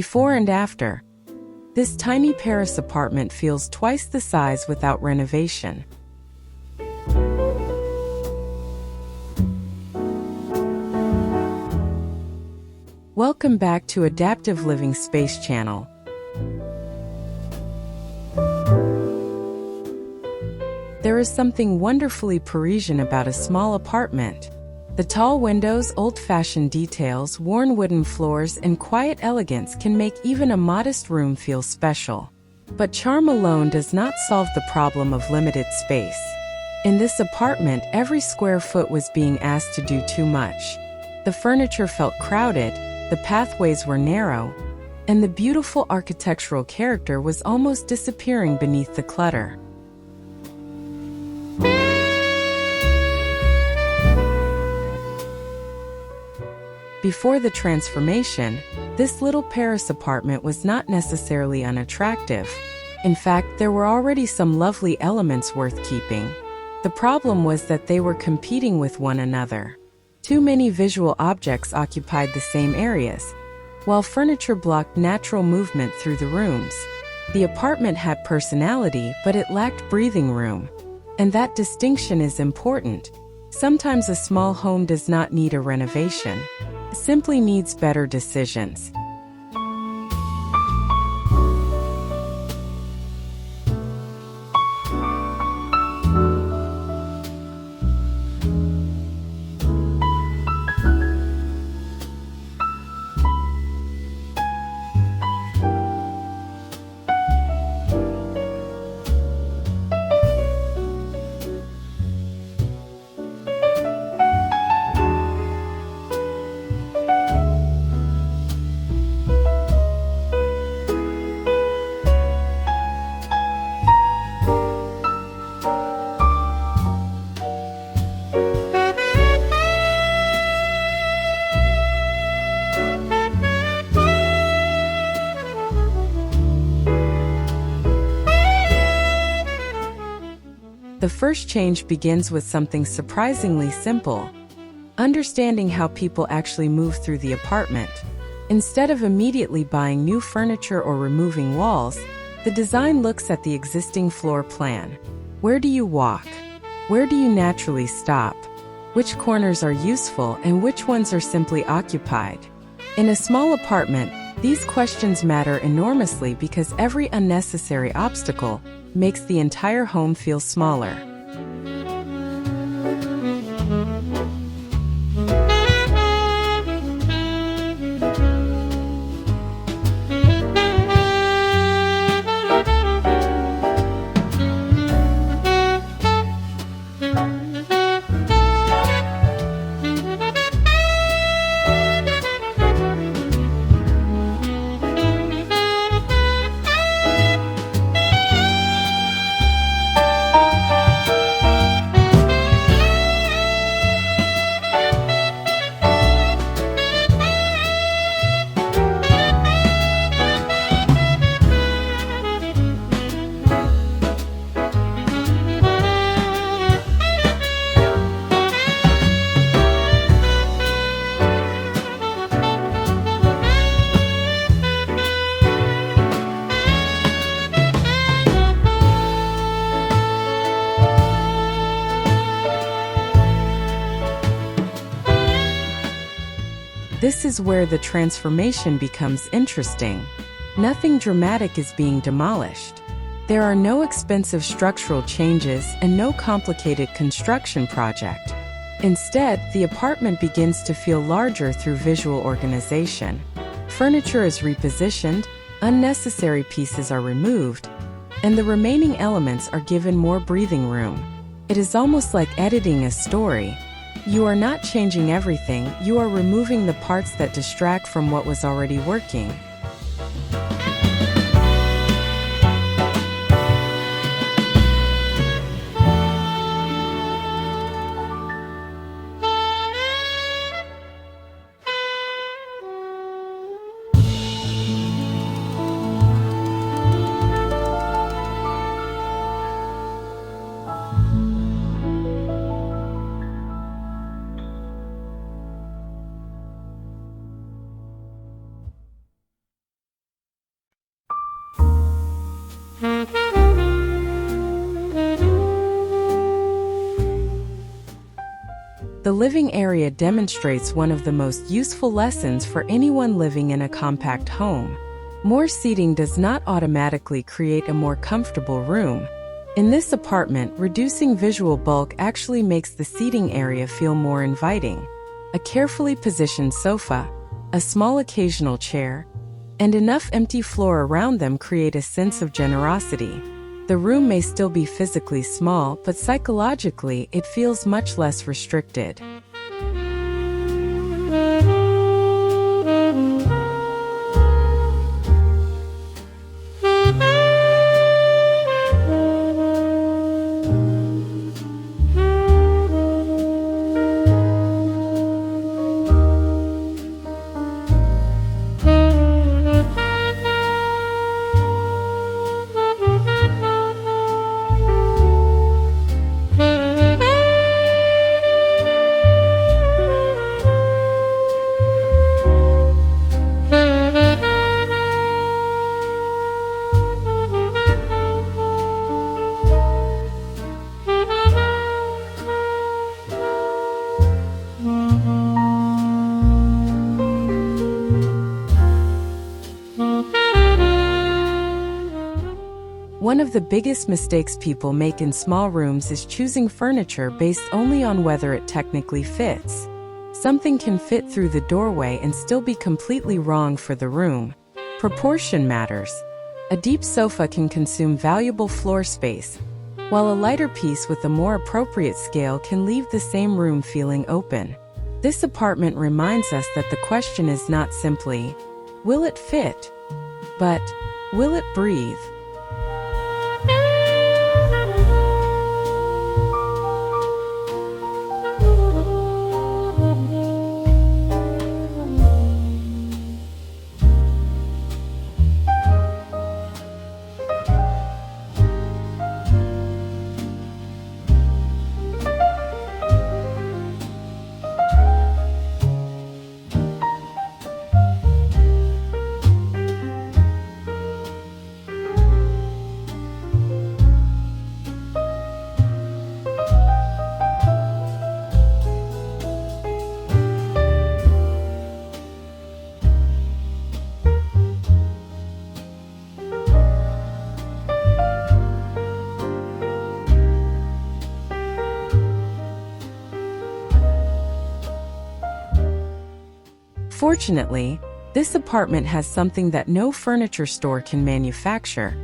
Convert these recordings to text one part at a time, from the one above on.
Before and after. This tiny Paris apartment feels twice the size without renovation. Welcome back to Adaptive Living Space channel. There is something wonderfully Parisian about a small apartment. The tall windows, old-fashioned details, worn wooden floors, and quiet elegance can make even a modest room feel special. But charm alone does not solve the problem of limited space. In this apartment, every square foot was being asked to do too much. The furniture felt crowded, the pathways were narrow, and the beautiful architectural character was almost disappearing beneath the clutter. Before the transformation, this little Paris apartment was not necessarily unattractive. In fact, there were already some lovely elements worth keeping. The problem was that they were competing with one another. Too many visual objects occupied the same areas, while furniture blocked natural movement through the rooms. The apartment had personality, but it lacked breathing room. And that distinction is important. Sometimes a small home does not need a renovation. It simply needs better decisions. The first change begins with something surprisingly simple: understanding how people actually move through the apartment. Instead of immediately buying new furniture or removing walls, the design looks at the existing floor plan. Where do you walk? Where do you naturally stop? Which corners are useful and which ones are simply occupied? In a small apartment, these questions matter enormously because every unnecessary obstacle makes the entire home feel smaller. This is where the transformation becomes interesting. Nothing dramatic is being demolished. There are no expensive structural changes and no complicated construction project. Instead, the apartment begins to feel larger through visual organization. Furniture is repositioned, unnecessary pieces are removed, and the remaining elements are given more breathing room. It is almost like editing a story. You are not changing everything, you are removing the parts that distract from what was already working. The living area demonstrates one of the most useful lessons for anyone living in a compact home. More seating does not automatically create a more comfortable room. In this apartment, reducing visual bulk actually makes the seating area feel more inviting. A carefully positioned sofa, a small occasional chair, and enough empty floor around them create a sense of generosity. The room may still be physically small, but psychologically it feels much less restricted. One of the biggest mistakes people make in small rooms is choosing furniture based only on whether it technically fits. Something can fit through the doorway and still be completely wrong for the room. Proportion matters. A deep sofa can consume valuable floor space, while a lighter piece with a more appropriate scale can leave the same room feeling open. This apartment reminds us that the question is not simply, will it fit? But, will it breathe? Fortunately, this apartment has something that no furniture store can manufacture: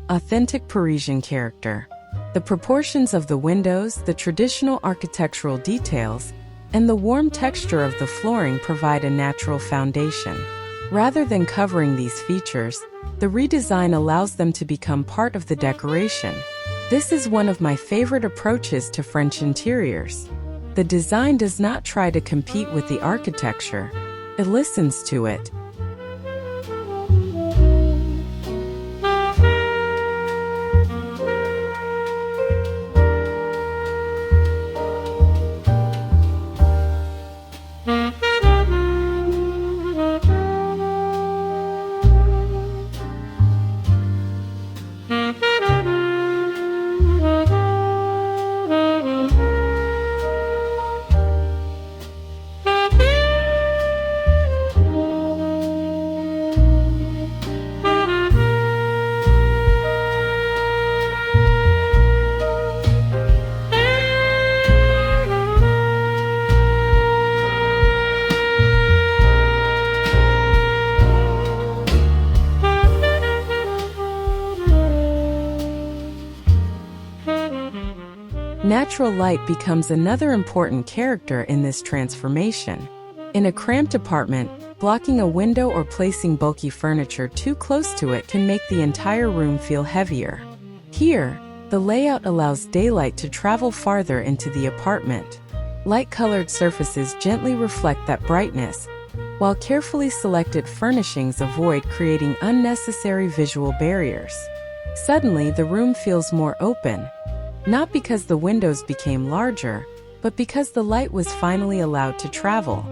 authentic Parisian character. The proportions of the windows, the traditional architectural details, and the warm texture of the flooring provide a natural foundation. Rather than covering these features, the redesign allows them to become part of the decoration. This is one of my favorite approaches to French interiors. The design does not try to compete with the architecture. It listens to it. Natural light becomes another important character in this transformation. In a cramped apartment, blocking a window or placing bulky furniture too close to it can make the entire room feel heavier. Here, the layout allows daylight to travel farther into the apartment. Light-colored surfaces gently reflect that brightness, while carefully selected furnishings avoid creating unnecessary visual barriers. Suddenly, the room feels more open, not because the windows became larger, but because the light was finally allowed to travel.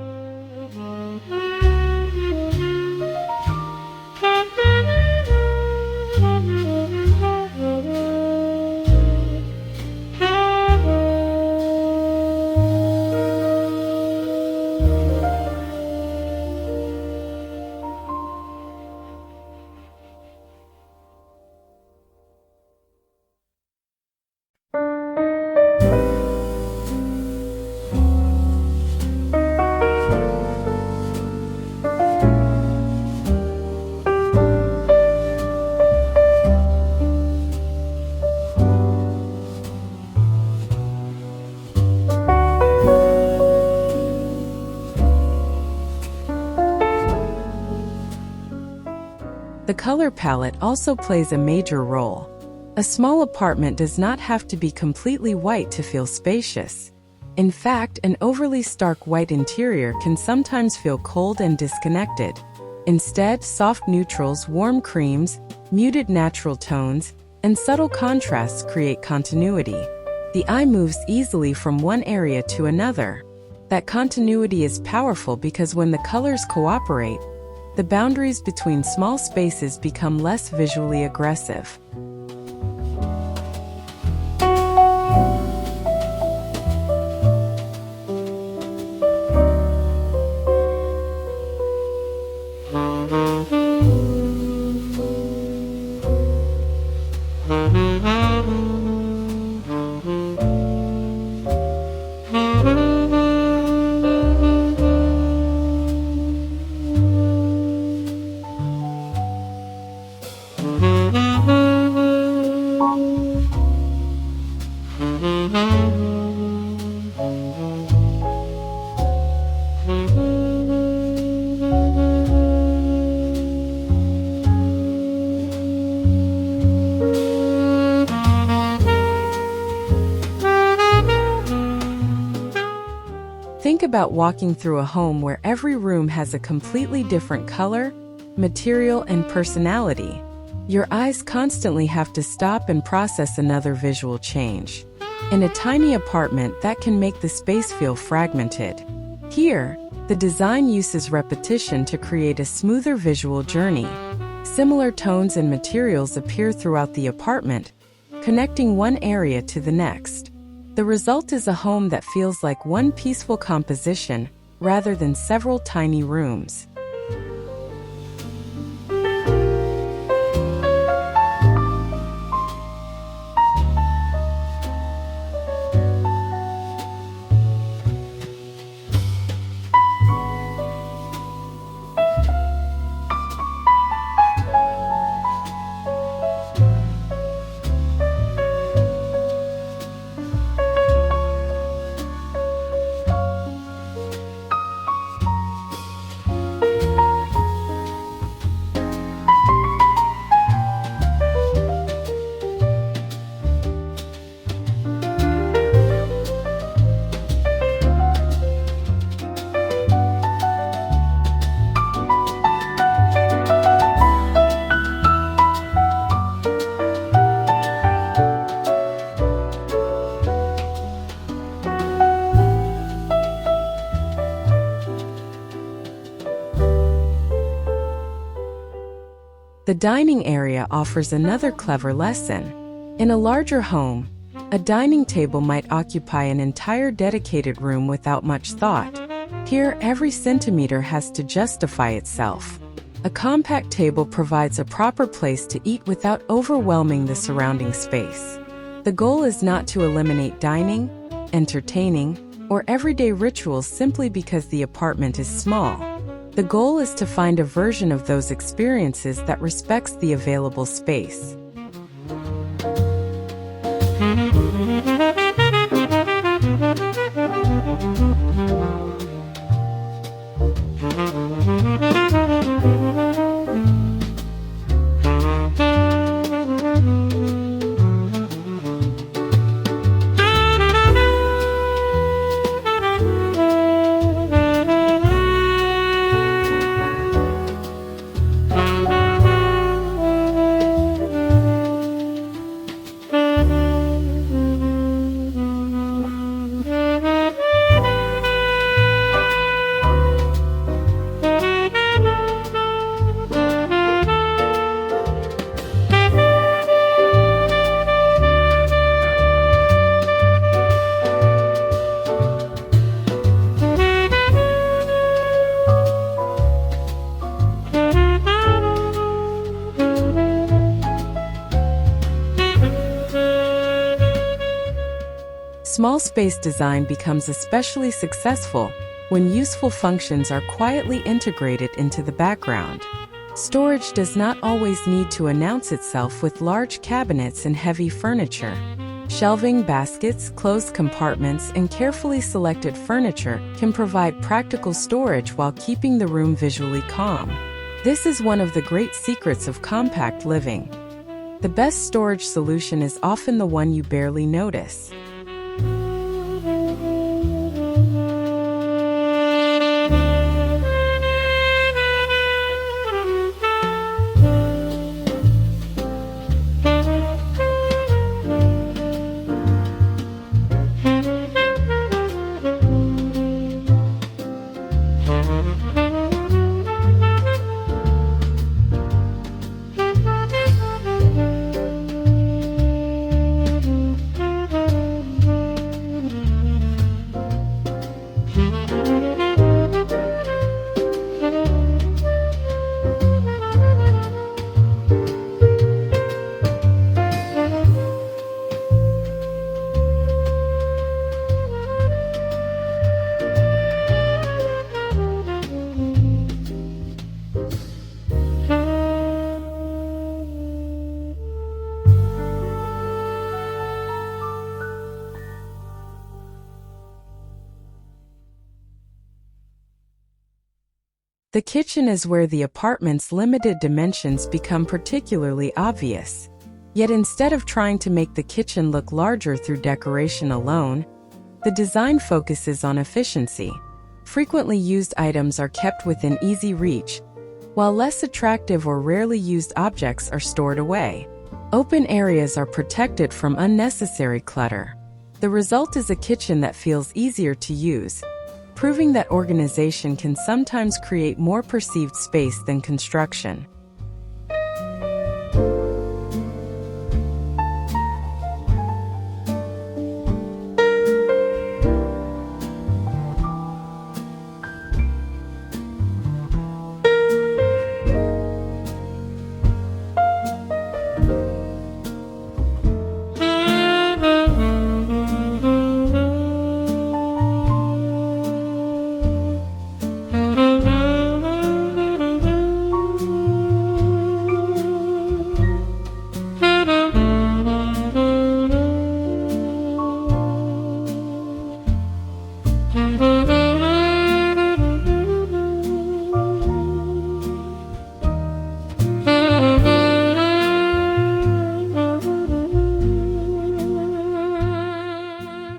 The color palette also plays a major role. A small apartment does not have to be completely white to feel spacious. In fact, an overly stark white interior can sometimes feel cold and disconnected. Instead, soft neutrals, warm creams, muted natural tones, and subtle contrasts create continuity. The eye moves easily from one area to another. That continuity is powerful because when the colors cooperate, the boundaries between small spaces become less visually aggressive. Think about walking through a home where every room has a completely different color, material, and personality. Your eyes constantly have to stop and process another visual change. In a tiny apartment, that can make the space feel fragmented. Here, the design uses repetition to create a smoother visual journey. Similar tones and materials appear throughout the apartment, connecting one area to the next. The result is a home that feels like one peaceful composition rather than several tiny rooms. The dining area offers another clever lesson. In a larger home, a dining table might occupy an entire dedicated room without much thought. Here, every centimeter has to justify itself. A compact table provides a proper place to eat without overwhelming the surrounding space. The goal is not to eliminate dining, entertaining, or everyday rituals simply because the apartment is small. The goal is to find a version of those experiences that respects the available space. Small space design becomes especially successful when useful functions are quietly integrated into the background. Storage does not always need to announce itself with large cabinets and heavy furniture. Shelving, baskets, closed compartments, and carefully selected furniture can provide practical storage while keeping the room visually calm. This is one of the great secrets of compact living. The best storage solution is often the one you barely notice. The kitchen is where the apartment's limited dimensions become particularly obvious. Yet instead of trying to make the kitchen look larger through decoration alone, the design focuses on efficiency. Frequently used items are kept within easy reach, while less attractive or rarely used objects are stored away. Open areas are protected from unnecessary clutter. The result is a kitchen that feels easier to use, proving that organization can sometimes create more perceived space than construction.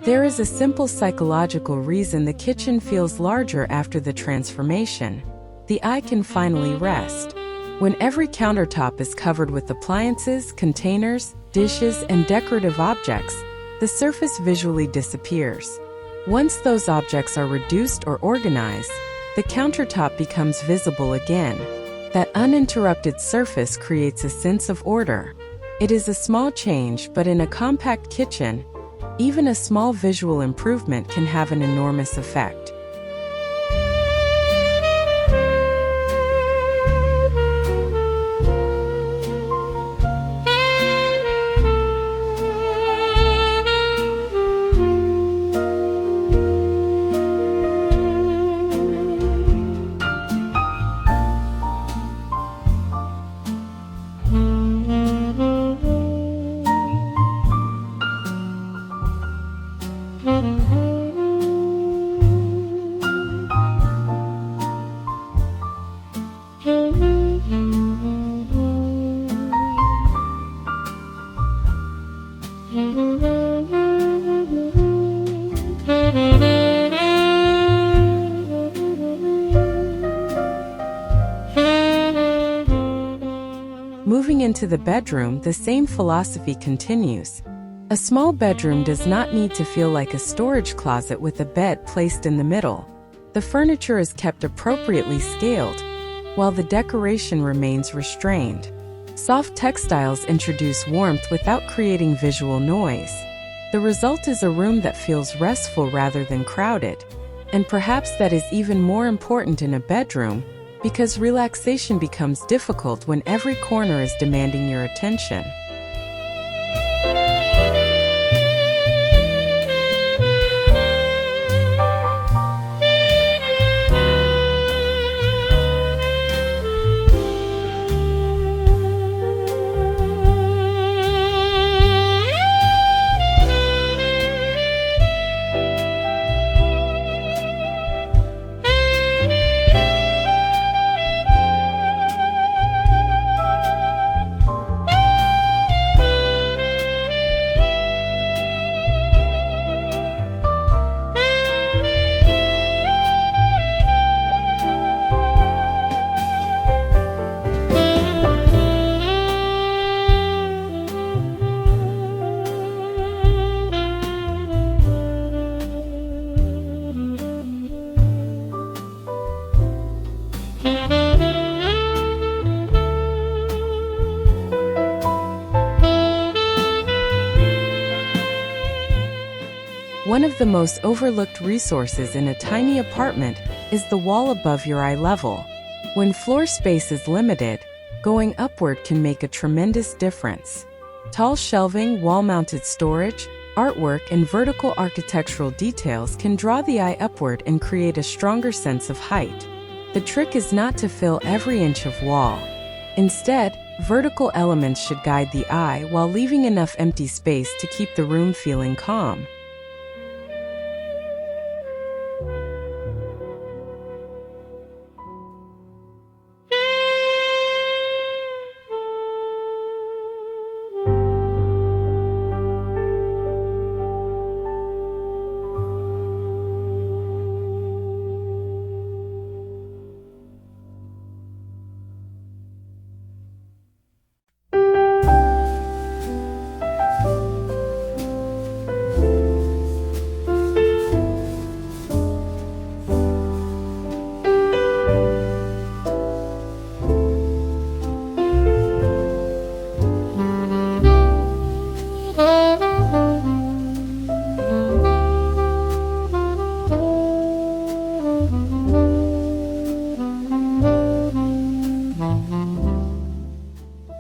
There is a simple psychological reason the kitchen feels larger after the transformation. The eye can finally rest. When every countertop is covered with appliances, containers, dishes, and decorative objects, the surface visually disappears. Once those objects are reduced or organized, the countertop becomes visible again. That uninterrupted surface creates a sense of order. It is a small change, but in a compact kitchen, even a small visual improvement can have an enormous effect. Moving into the bedroom, the same philosophy continues. A small bedroom does not need to feel like a storage closet with a bed placed in the middle. The furniture is kept appropriately scaled, while the decoration remains restrained. Soft textiles introduce warmth without creating visual noise. The result is a room that feels restful rather than crowded. And perhaps that is even more important in a bedroom, because relaxation becomes difficult when every corner is demanding your attention. of the most overlooked resources in a tiny apartment is the wall above your eye level. When floor space is limited, going upward can make a tremendous difference. Tall shelving, wall-mounted storage, artwork, and vertical architectural details can draw the eye upward and create a stronger sense of height. The trick is not to fill every inch of wall. Instead, vertical elements should guide the eye while leaving enough empty space to keep the room feeling calm.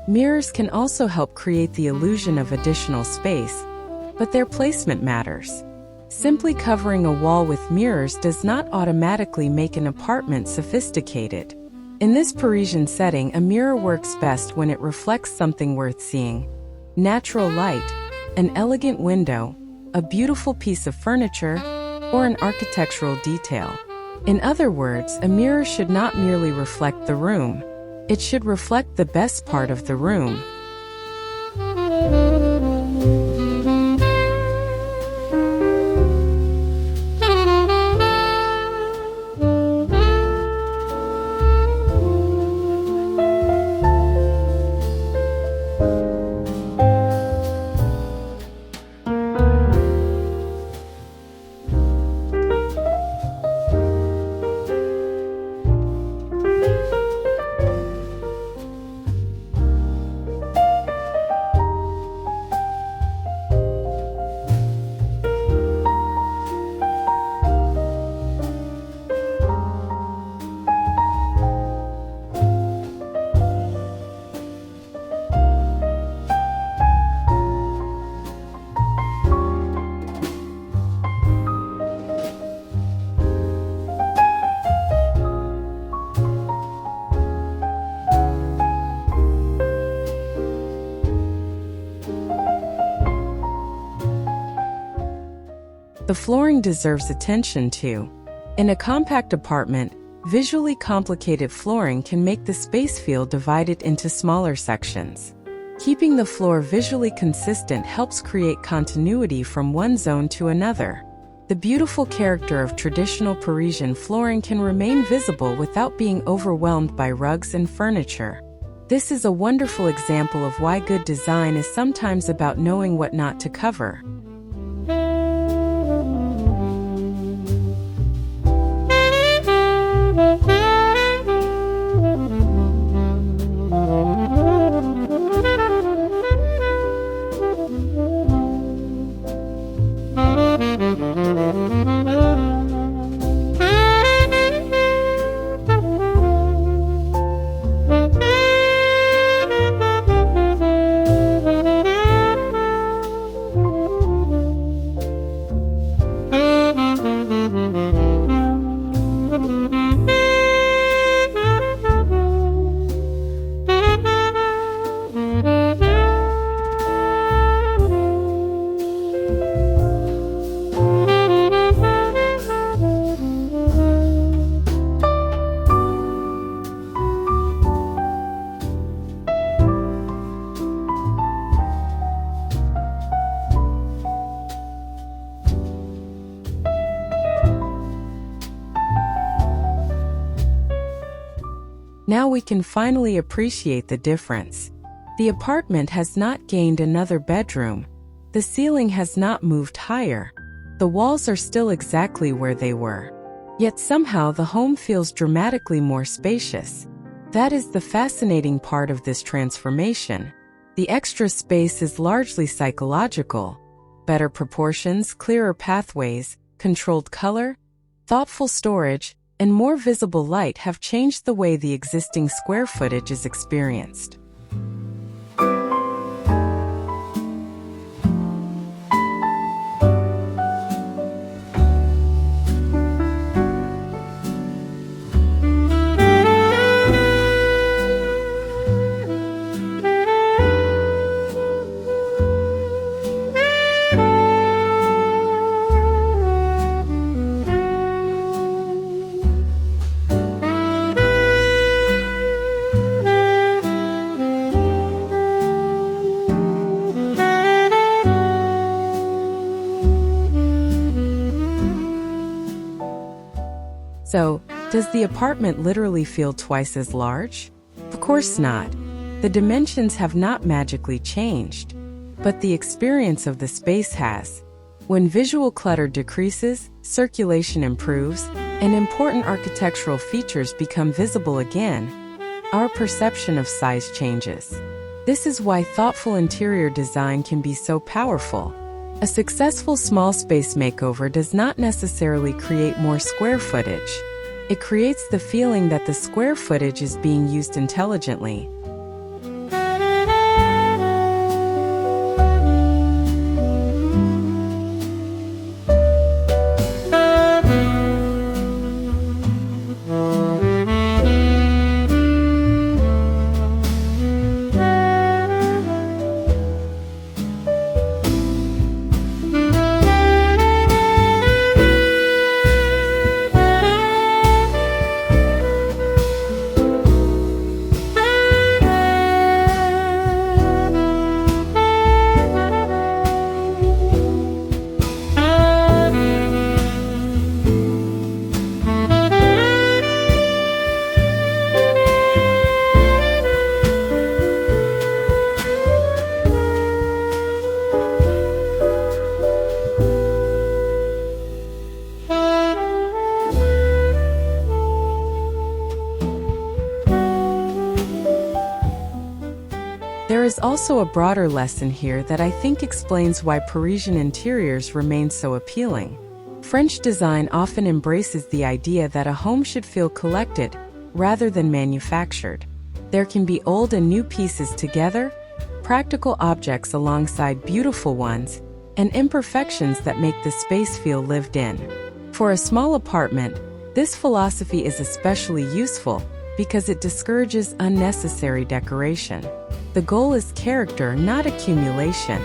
Mirrors can also help create the illusion of additional space, but their placement matters. Simply covering a wall with mirrors does not automatically make an apartment sophisticated. In this Parisian setting, a mirror works best when it reflects something worth seeing: natural light, an elegant window, a beautiful piece of furniture, or an architectural detail. In other words, a mirror should not merely reflect the room. It should reflect the best part of the room. The flooring deserves attention too. In a compact apartment, visually complicated flooring can make the space feel divided into smaller sections. Keeping the floor visually consistent helps create continuity from one zone to another. The beautiful character of traditional Parisian flooring can remain visible without being overwhelmed by rugs and furniture. This is a wonderful example of why good design is sometimes about knowing what not to cover. Now we can finally appreciate the difference. The apartment has not gained another bedroom. The ceiling has not moved higher. The walls are still exactly where they were. Yet somehow the home feels dramatically more spacious. That is the fascinating part of this transformation. The extra space is largely psychological. Better proportions, clearer pathways, controlled color, thoughtful storage, and more visible light have changed the way the existing square footage is experienced. So, does the apartment literally feel twice as large? Of course not. The dimensions have not magically changed, but the experience of the space has. When visual clutter decreases, circulation improves, and important architectural features become visible again, our perception of size changes. This is why thoughtful interior design can be so powerful. A successful small space makeover does not necessarily create more square footage. It creates the feeling that the square footage is being used intelligently. There is also a broader lesson here that I think explains why Parisian interiors remain so appealing. French design often embraces the idea that a home should feel collected rather than manufactured. There can be old and new pieces together, practical objects alongside beautiful ones, and imperfections that make the space feel lived in. For a small apartment, this philosophy is especially useful because it discourages unnecessary decoration. The goal is character, not accumulation.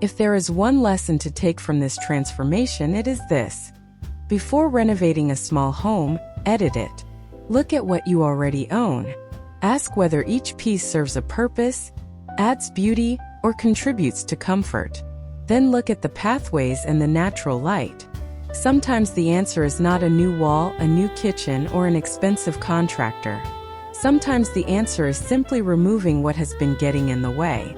If there is one lesson to take from this transformation, it is this. Before renovating a small home, edit it. Look at what you already own. Ask whether each piece serves a purpose, adds beauty, or contributes to comfort. Then look at the pathways and the natural light. Sometimes the answer is not a new wall, a new kitchen, or an expensive contractor. Sometimes the answer is simply removing what has been getting in the way.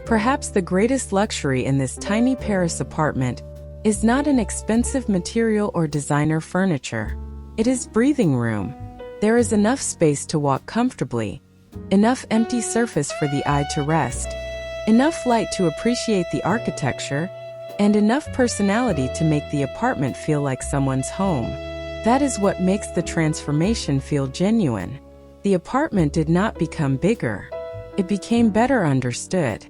Perhaps the greatest luxury in this tiny Paris apartment is not an expensive material or designer furniture. It is breathing room. There is enough space to walk comfortably, enough empty surface for the eye to rest, enough light to appreciate the architecture, and enough personality to make the apartment feel like someone's home. That is what makes the transformation feel genuine. The apartment did not become bigger. It became better understood.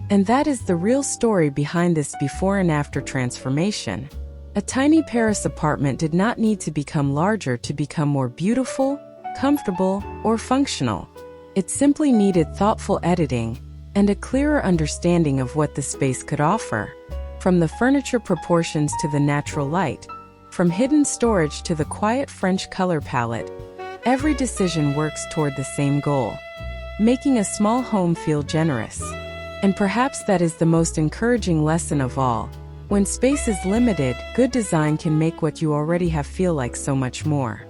And that is the real story behind this before and after transformation. A tiny Paris apartment did not need to become larger to become more beautiful, comfortable, or functional. It simply needed thoughtful editing and a clearer understanding of what the space could offer. From the furniture proportions to the natural light, from hidden storage to the quiet French color palette, every decision works toward the same goal: making a small home feel generous. And perhaps that is the most encouraging lesson of all. When space is limited, good design can make what you already have feel like so much more.